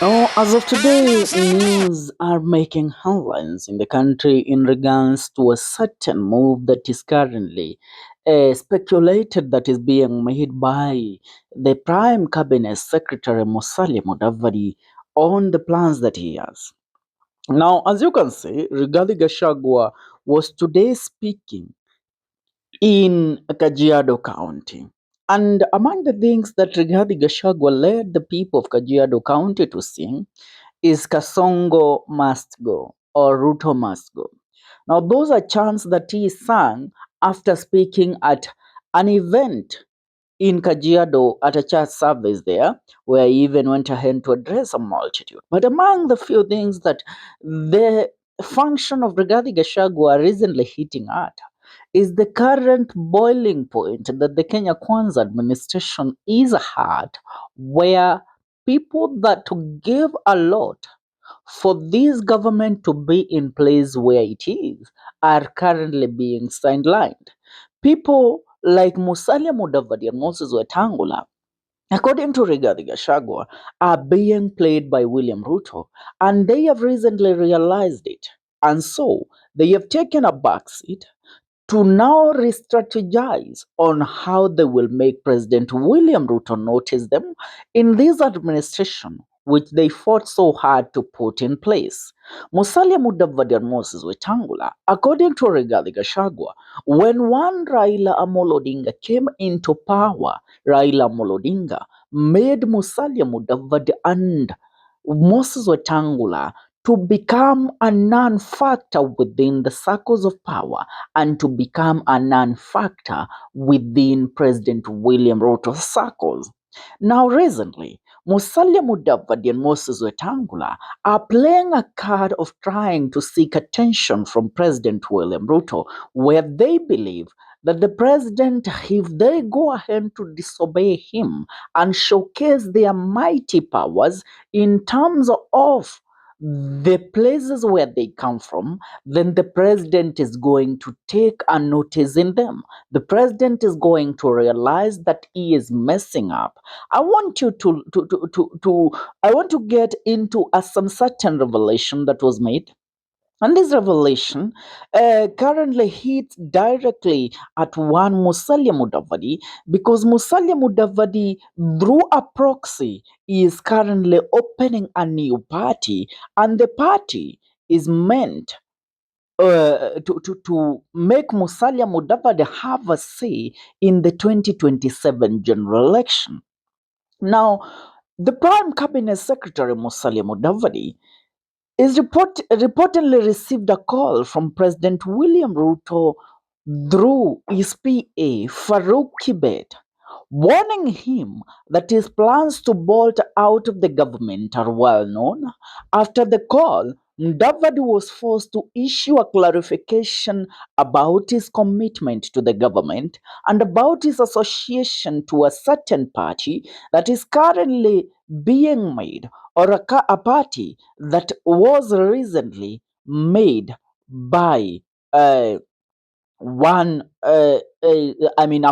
Now, as of today, news are making headlines in the country in regards to a certain move that is currently speculated that is being made by the Prime Cabinet Secretary Musalia Mudavadi on the plans that he has. Now, as you can see, Rigathi Gachagua was today speaking in Kajiado County. And among the things that Rigathi Gachagua led the people of Kajiado County to sing is Kasongo Must Go or Ruto Must Go. Now, those are chants that he sang after speaking at an event in Kajiado at a church service there, where he even went ahead to address a multitude. But among the few things that the function of Rigathi Gachagua recently hitting at is the current boiling point that the Kenya Kwanza administration is at, where people that give a lot for this government to be in place where it is are currently being sidelined. People like Musalia Mudavadi and Moses Wetangula, according to Rigathi Gachagua, are being played by William Ruto, and they have recently realized it. And so they have taken a backseat to now re-strategize on how they will make President William Ruto notice them in this administration, which they fought so hard to put in place. Musalia Mudavadi and Moses Wetangula, according to Rigathi Gachagua, when one Raila Amolo Odinga came into power, Raila Amolo Odinga made Musalia Mudavadi and Moses Wetangula to become a non-factor within the circles of power and to become a non-factor within President William Ruto's circles. Now, recently, Musalia Mudavadi and Moses Wetangula are playing a card of trying to seek attention from President William Ruto, where they believe that the president, if they go ahead to disobey him and showcase their mighty powers in terms of the places where they come from, then the president is going to take a notice in them. The president is going to realize that he is messing up. I want you to I want to get into some certain revelation that was made. And this revelation currently hits directly at one Musalia Mudavadi, because Musalia Mudavadi, through a proxy, is currently opening a new party, and the party is meant to make Musalia Mudavadi have a say in the 2027 general election. Now, the Prime Cabinet Secretary Musalia Mudavadi is reportedly received a call from President William Ruto through his PA, Farouk Kibet, warning him that his plans to bolt out of the government are well known. After the call, Mudavadi was forced to issue a clarification about his commitment to the government and about his association to a certain party that is currently being made, or a party that was recently made by uh, a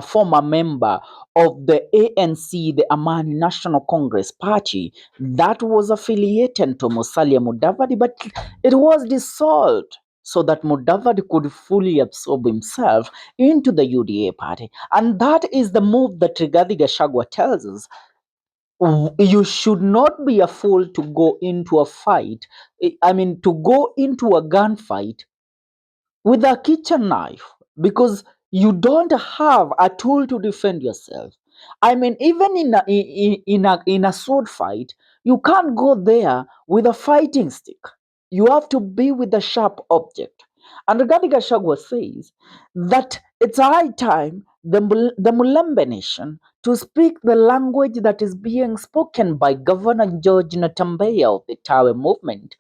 former member of the ANC, the Amani National Congress Party, that was affiliated to Musalia Mudavadi, but it was dissolved so that Mudavadi could fully absorb himself into the UDA party. And that is the move that Rigathi Gachagua tells us. You should not be a fool to go into a fight, to go into a gunfight with a kitchen knife, because you don't have a tool to defend yourself. Even in a sword fight, you can't go there with a fighting stick. You have to be with a sharp object. And Rigathi Gachagua says that it's high time the Mulembe nation to speak the language that is being spoken by Governor George Natembeya of the Tawe movement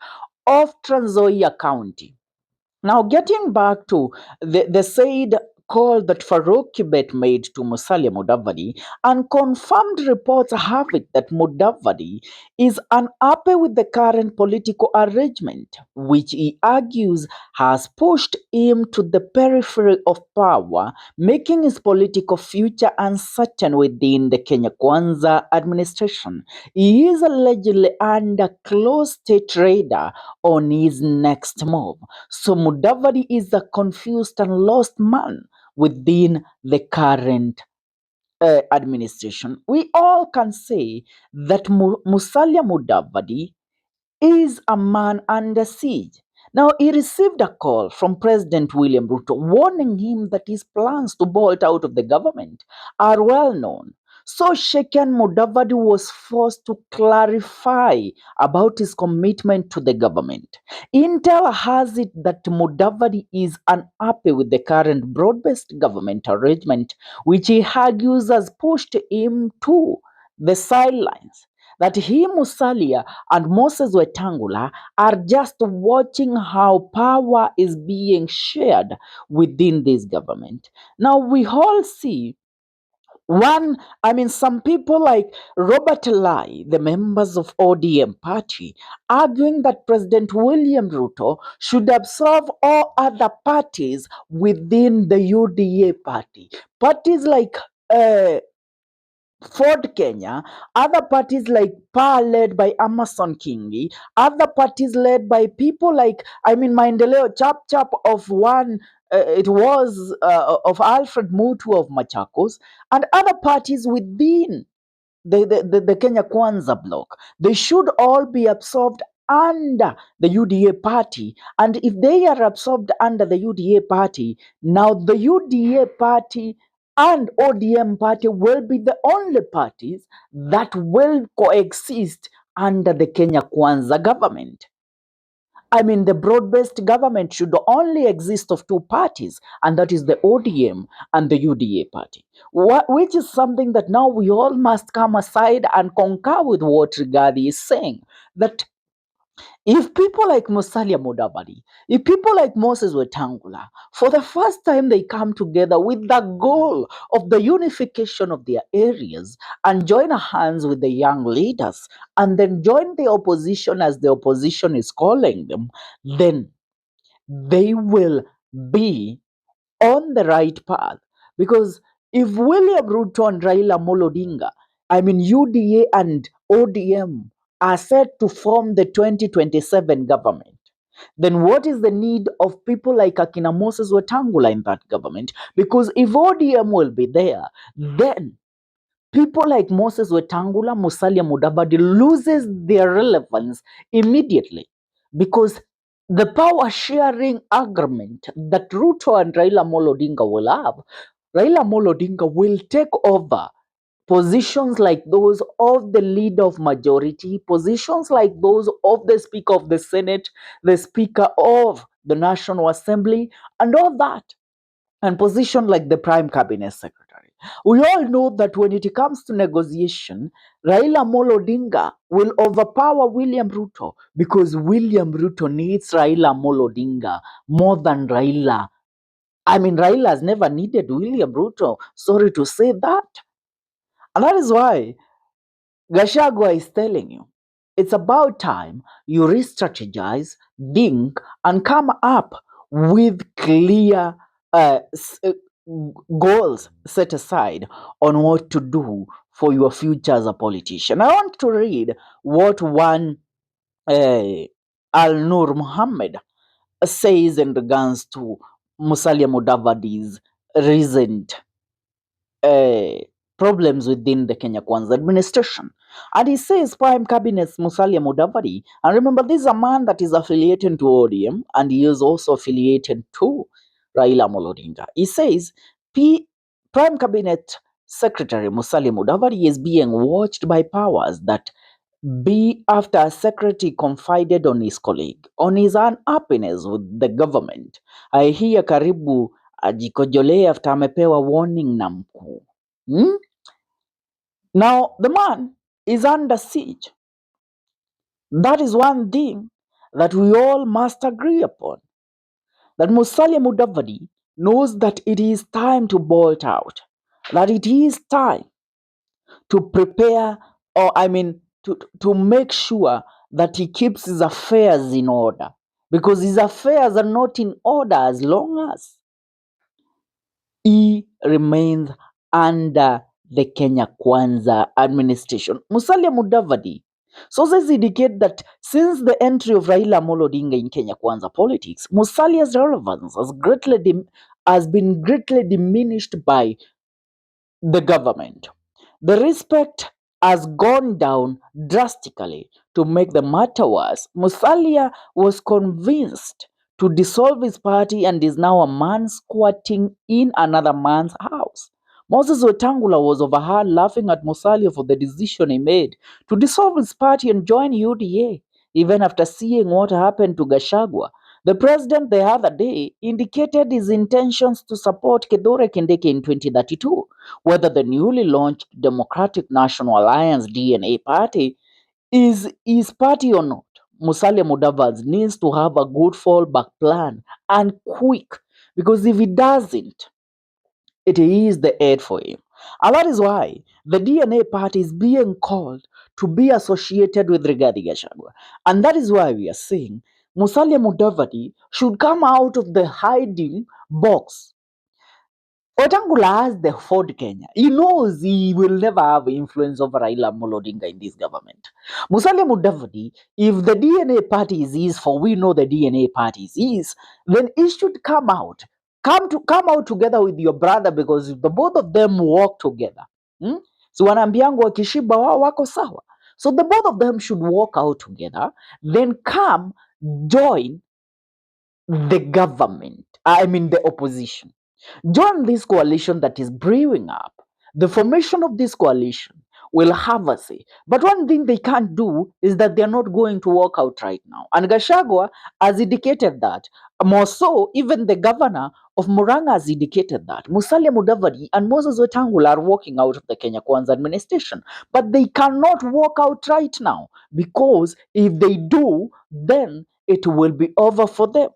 of Trans Nzoia County. Now, getting back to the said call that Farouk Kibet made to Musalia Mudavadi, and confirmed reports have it that Mudavadi is unhappy with the current political arrangement, which he argues has pushed him to the periphery of power, making his political future uncertain within the Kenya Kwanza administration. He is allegedly under close state radar on his next move. So Mudavadi is a confused and lost man within the current administration. We all can say that Musalia Mudavadi is a man under siege. Now, he received a call from President William Ruto warning him that his plans to bolt out of the government are well known. So, Sheikhan Mudavadi was forced to clarify about his commitment to the government. Intel has it that Mudavadi is unhappy with the current broad based government arrangement, which he argues has pushed him to the sidelines. That he, Musalia, and Moses Wetangula are just watching how power is being shared within this government. Now, we all see some people like Robert Lai, the members of ODM party, arguing that President William Ruto should absorb all other parties within the UDA party. Parties like uh, Ford Kenya, other parties like PA led by Amason Kingi, other parties led by people like, Maendeleo Chap Chap of one, it was of Alfred Mutu of Machakos, and other parties within the Kenya Kwanza bloc. They should all be absorbed under the UDA party. And if they are absorbed under the UDA party, now the UDA party and ODM party will be the only parties that will coexist under the Kenya Kwanza government. The broad-based government should only exist of two parties, and that is the ODM and the UDA party, which is something that now we all must come aside and concur with what Rigathi is saying, that if people like Musalia Mudavadi, if people like Moses Wetangula, for the first time they come together with the goal of the unification of their areas and join hands with the young leaders and then join the opposition as the opposition is calling them, then they will be on the right path. Because if William Ruto and Raila Amolo Odinga, UDA and ODM, are set to form the 2027 government, then what is the need of people like Akina Moses Wetangula in that government? Because if ODM will be there, then people like Moses Wetangula, Musalia Mudavadi loses their relevance immediately, because the power sharing agreement that Ruto and Raila Amolo Odinga will have, Raila Amolo Odinga will take over positions like those of the leader of majority, positions like those of the Speaker of the Senate, the Speaker of the National Assembly, and all that, and position like the Prime Cabinet Secretary. We all know that when it comes to negotiation, Raila Amolo Odinga will overpower William Ruto, because William Ruto needs Raila Amolo Odinga more than Raila. Raila has never needed William Ruto. Sorry to say that. And that is why GACHAGUA is telling you, it's about time you re-strategize, think, and come up with clear goals set aside on what to do for your future as a politician. I want to read what one uh, Al Nur Muhammad says in regards to Musalia Mudavadi's recent uh, problems within the Kenya Kwanza administration. And he says Prime Cabinet Musalia Mudavadi, and remember, this is a man that is affiliated to ODM and he is also affiliated to Raila Amolo Odinga. He says Prime Cabinet Secretary Musalia Mudavadi is being watched by powers that be after a secretary confided on his colleague on his unhappiness with the government. I hear karibu ajikojolee after amepewa warning na mkuu. Now the man is under siege. That is one thing that we all must agree upon. That Musalia Mudavadi knows that it is time to bolt out, that it is time to prepare, or I mean, to make sure that he keeps his affairs in order, because his affairs are not in order as long as he remains under the Kenya Kwanza administration. Musalia Mudavadi sources indicate that since the entry of Raila Amolo Odinga in Kenya Kwanza politics, Musalia's relevance has been greatly diminished by the government. The respect has gone down drastically. To make the matter worse, Musalia was convinced to dissolve his party and is now a man squatting in another man's house. Moses Wetangula was overheard laughing at Musalia for the decision he made to dissolve his party and join UDA, even after seeing what happened to Gachagua. The president the other day indicated his intentions to support Kedore Kindiki in 2032. Whether the newly launched Democratic National Alliance DNA party is his party or not, Musalia Mudavadi needs to have a good fallback plan, and quick, because if he doesn't, it is the end for him. And that is why the DNA party is being called to be associated with Rigathi Gachagua. And that is why we are saying Musalia Mudavadi should come out of the hiding box. Wetangula has the Ford Kenya. He knows he will never have influence over Raila Amolo Odinga in this government. Musalia Mudavadi, if the DNA party is his, for we know the DNA party is his, then he should come out. Come out together with your brother, because if the both of them work together, so wanaambiangu wakishiba wao wako sawa. So the both of them should walk out together, then come join the government. I mean the opposition. Join this coalition that is brewing up. The formation of this coalition will have a say. But one thing they can't do is that they're not going to walk out right now. And Gachagua has indicated that. More so, even the governor of Murang'a has indicated that. Musalia Mudavadi and Moses Wetangula are walking out of the Kenya Kwanza administration. But they cannot walk out right now, because if they do, then it will be over for them.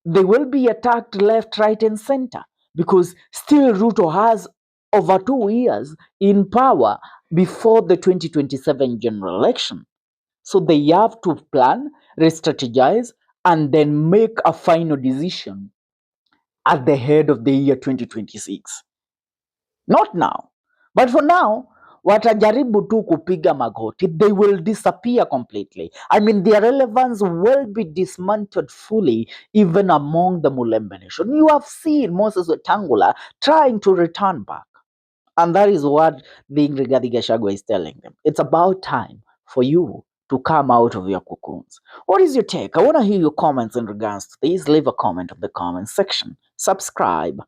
They will be attacked left, right, and center, because still Ruto has over 2 years in power before the 2027 general election. So they have to plan, re-strategize, and then make a final decision at the head of the year 2026. Not now. But for now, watajaribu tu kupiga magoti. They will disappear completely. I mean, their relevance will be dismantled fully, even among the Mulembe nation. You have seen Moses Wetangula trying to return back. And that is what the Rigathi Gachagua is telling them. It's about time for you to come out of your cocoons. What is your take? I want to hear your comments in regards to this. Leave a comment in the comment section. Subscribe.